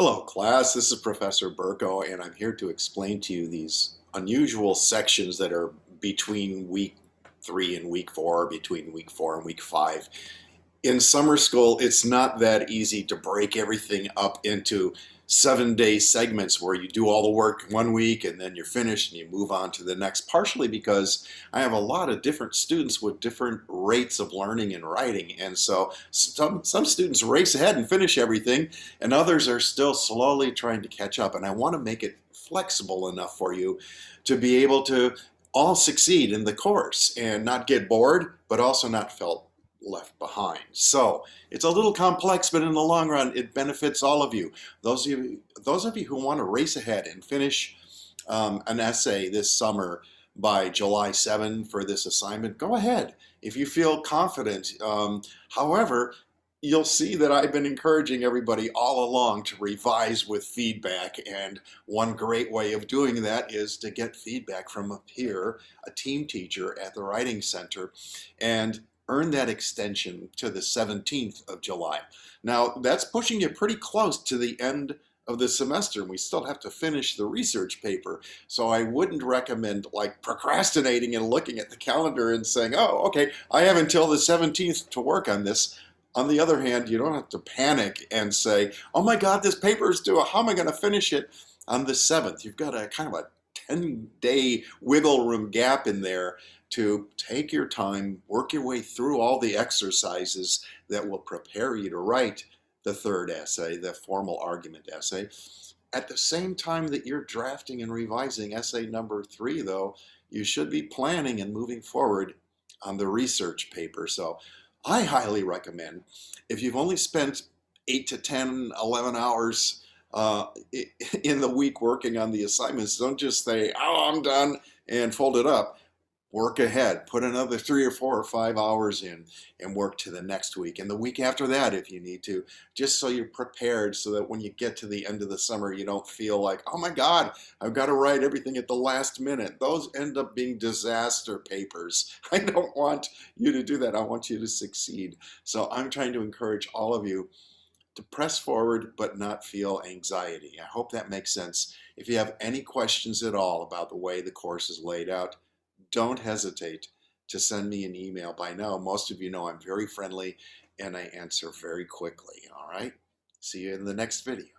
Hello, class. This is Professor Burko, and I'm here to explain to you these unusual sections that are between week 3 and week 4, between week 4 and week 5. In summer school, it's not that easy to break everything up into 7-day segments where you do all the work one week and then you're finished and you move on to the next, partially because I have a lot of different students with different rates of learning and writing. And so some students race ahead and finish everything, and others are still slowly trying to catch up. And I want to make it flexible enough for you to be able to all succeed in the course and not get bored, but also not felt left behind. So it's a little complex, but in the long run, it benefits all of you. Those of you who want to race ahead and finish an essay this summer by July 7 for this assignment, go ahead if you feel confident. However, you'll see that I've been encouraging everybody all along to revise with feedback, and one great way of doing that is to get feedback from a peer, a team teacher at the Writing Center, and earn that extension to the 17th of July. Now, that's pushing you pretty close to the end of the semester, and we still have to finish the research paper. So I wouldn't recommend like procrastinating and looking at the calendar and saying, oh, okay, I have until the 17th to work on this. On the other hand, you don't have to panic and say, oh my God, this paper is due. How am I going to finish it on the 7th? You've got a kind of a 10-day wiggle room gap in there to take your time, work your way through all the exercises that will prepare you to write the third essay, the formal argument essay. At the same time that you're drafting and revising essay number 3, though, you should be planning and moving forward on the research paper. So I highly recommend, if you've only spent 8 to 10, 11 hours in the week working on the assignments, don't just say, oh, I'm done, and fold it up. Work ahead, put another 3 or 4 or 5 hours in and work to the next week and the week after that if you need to, just so you're prepared, so that when you get to the end of the summer, you don't feel like, oh my God, I've got to write everything at the last minute. Those end up being disaster papers. I don't want you to do that. I want you to succeed. So I'm trying to encourage all of you to press forward but not feel anxiety. I hope that makes sense. If you have any questions at all about the way the course is laid out, don't hesitate to send me an email. By now, most of you know I'm very friendly and I answer very quickly. All right? See you in the next video.